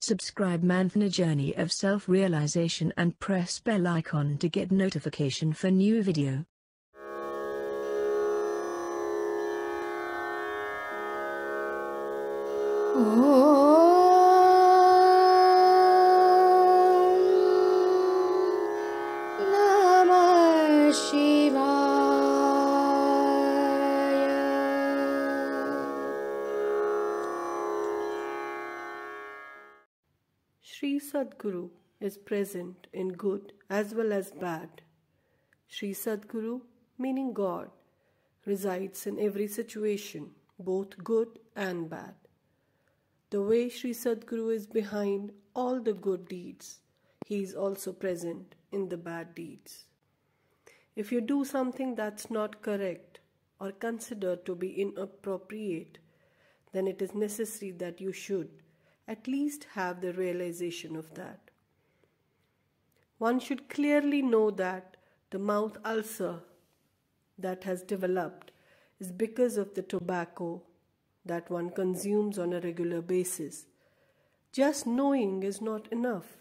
Subscribe man for a journey of self-realization and press bell icon to get notification for new video. Namah Shivaya. Shri Sadguru is present in good as well as bad. Shri Sadguru, meaning God, resides in every situation, both good and bad. The way Shri Sadguru is behind all the good deeds, he is also present in the bad deeds. If you do something that's not correct or considered to be inappropriate, then it is necessary that you should at least have the realization of that. One should clearly know that the mouth ulcer that has developed is because of the tobacco that one consumes on a regular basis. Just knowing is not enough.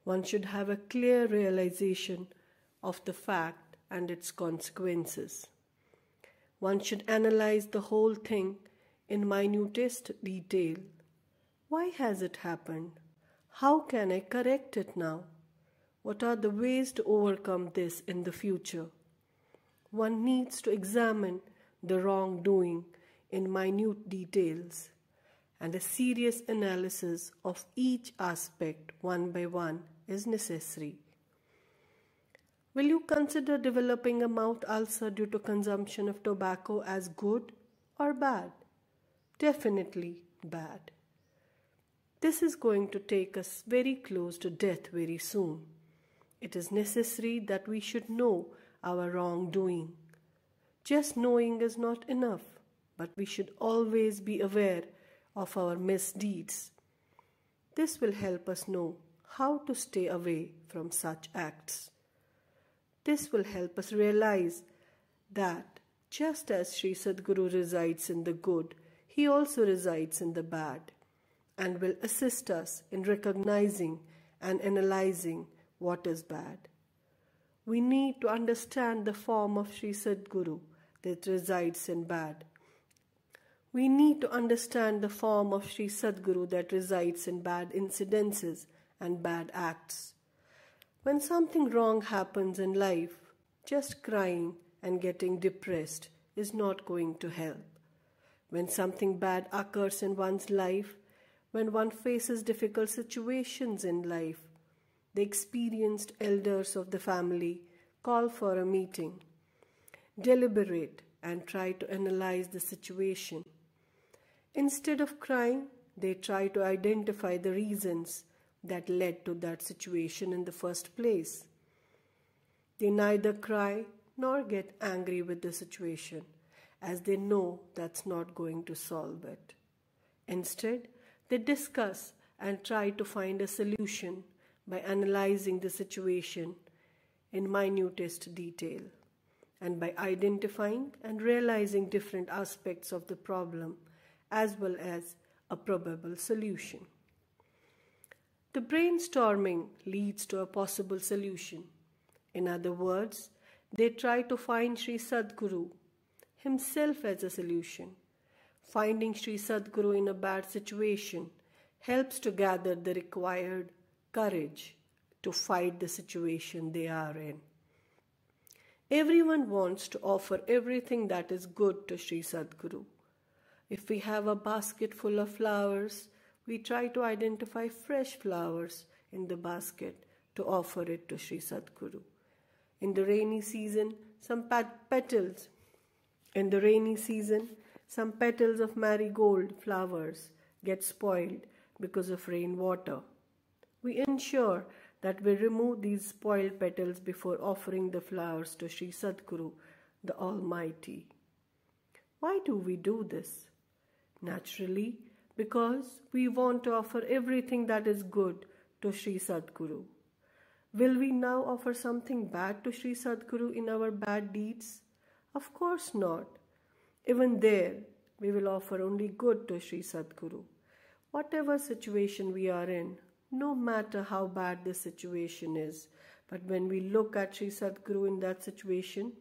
One should have a clear realization of the fact and its consequences. One should analyze the whole thing in minutest detail. Why has it happened? How can I correct it now? What are the ways to overcome this in the future? One needs to examine the wrongdoing in minute details, and a serious analysis of each aspect one by one is necessary. Will you consider developing a mouth ulcer due to consumption of tobacco as good or bad? Definitely bad. This is going to take us very close to death very soon. It is necessary that we should know our wrongdoing. Just knowing is not enough, but we should always be aware of our misdeeds. This will help us know how to stay away from such acts. This will help us realize that just as Shri Sadguru resides in the good, he also resides in the bad, and will assist us in recognizing and analyzing what is bad. We need to understand the form of Shri Sadguru that resides in bad. We need to understand the form of Shri Sadguru that resides in bad incidences and bad acts. When something wrong happens in life, just crying and getting depressed is not going to help. When something bad occurs in one's life, when one faces difficult situations in life, the experienced elders of the family call for a meeting, deliberate, and try to analyze the situation. Instead of crying, they try to identify the reasons that led to that situation in the first place. They neither cry nor get angry with the situation, as they know that's not going to solve it. Instead, they discuss and try to find a solution by analyzing the situation in minutest detail and by identifying and realizing different aspects of the problem as well as a probable solution. The brainstorming leads to a possible solution. In other words, they try to find Shri Sadguru himself as a solution. Finding Shri Sadguru in a bad situation helps to gather the required courage to fight the situation they are in. Everyone wants to offer everything that is good to Shri Sadguru. If we have a basket full of flowers, we try to identify fresh flowers in the basket to offer it to Shri Sadguru. In the rainy season, some petals of marigold flowers get spoiled because of rainwater. We ensure that we remove these spoiled petals before offering the flowers to Shri Sadguru, the Almighty. Why do we do this? Naturally, because we want to offer everything that is good to Shri Sadguru. Will we now offer something bad to Shri Sadguru in our bad deeds? Of course not. Even there, we will offer only good to Shri Sadguru. Whatever situation we are in, no matter how bad the situation is, but when we look at Sri Sadguru in that situation,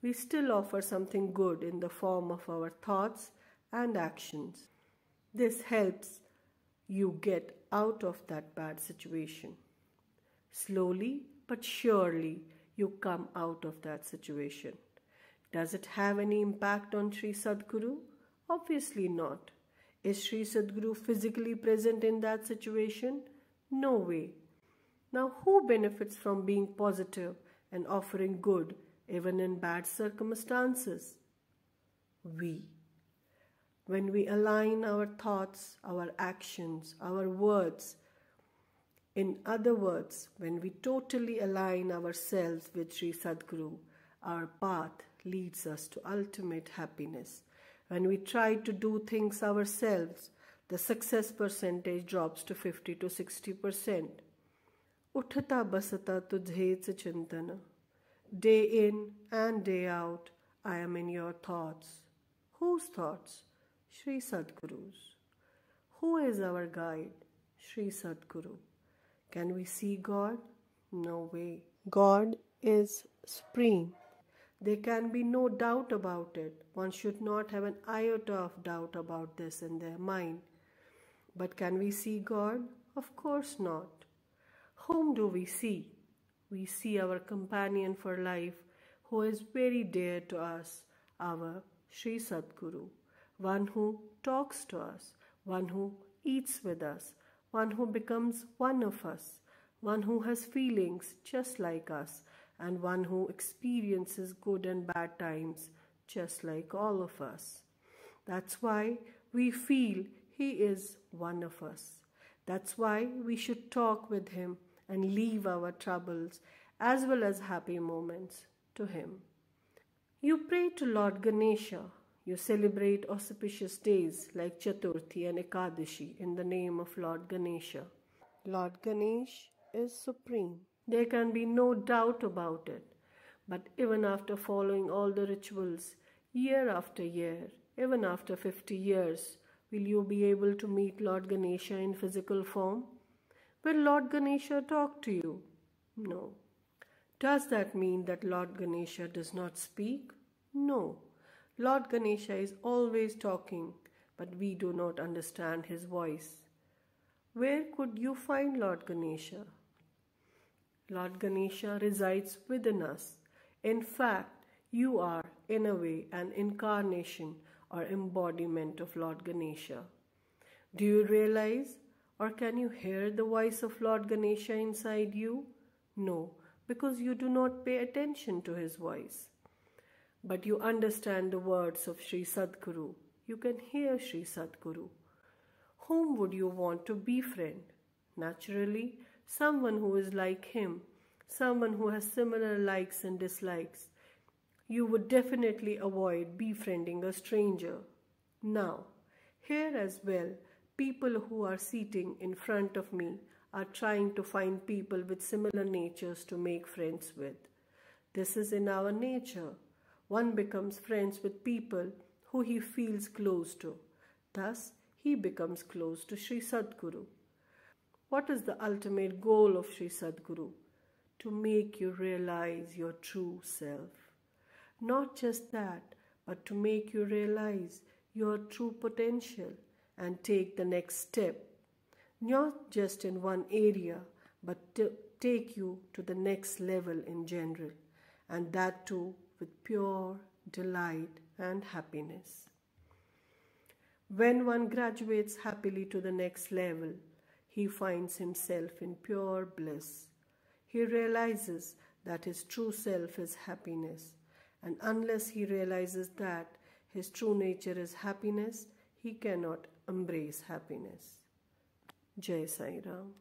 we still offer something good in the form of our thoughts and actions. This helps you get out of that bad situation. Slowly but surely you come out of that situation. Does it have any impact on Sri Sadguru? Obviously not. Is Sri Sadguru physically present in that situation? No way. Now who benefits from being positive and offering good even in bad circumstances? We. When we align our thoughts, our actions, our words, in other words, when we totally align ourselves with Sri Sadguru, our path leads us to ultimate happiness. When we try to do things ourselves, the success percentage drops to 50 to 60%. Uthata basata tujhe chintana. Day in and day out, I am in your thoughts. Whose thoughts? Sri Sadguru's. Who is our guide? Sri Sadguru. Can we see God? No way. God is supreme. There can be no doubt about it. One should not have an iota of doubt about this in their mind. But can we see God? Of course not. Whom do we see? We see our companion for life, who is very dear to us, our Sri Sadguru, one who talks to us, one who eats with us, one who becomes one of us, one who has feelings just like us, and one who experiences good and bad times just like all of us. That's why we feel he is one of us. That's why we should talk with him and leave our troubles as well as happy moments to him. You pray to Lord Ganesha. You celebrate auspicious days like Chaturthi and Ekadashi in the name of Lord Ganesha. Lord Ganesh is supreme. There can be no doubt about it. But even after following all the rituals, year after year, even after 50 years, will you be able to meet Lord Ganesha in physical form? Will Lord Ganesha talk to you? No. Does that mean that Lord Ganesha does not speak? No. Lord Ganesha is always talking, but we do not understand his voice. Where could you find Lord Ganesha? Lord Ganesha resides within us. In fact, you are, in a way, an incarnation or embodiment of Lord Ganesha. Do you realize, or can you hear the voice of Lord Ganesha inside you? No, because you do not pay attention to his voice. But you understand the words of Sri Sadguru. You can hear Sri Sadguru. Whom would you want to befriend? Naturally, someone who is like him, someone who has similar likes and dislikes. You would definitely avoid befriending a stranger. Now, here as well, people who are sitting in front of me are trying to find people with similar natures to make friends with. This is in our nature. One becomes friends with people who he feels close to. Thus, he becomes close to Sri Sadguru. What is the ultimate goal of Sri Sadguru? To make you realize your true self. Not just that, but to make you realize your true potential and take the next step. Not just in one area, but to take you to the next level in general, and that too with pure delight and happiness. When one graduates happily to the next level, he finds himself in pure bliss. He realizes that his true self is happiness, and unless he realizes that his true nature is happiness, he cannot embrace happiness. Jai Sai Ram.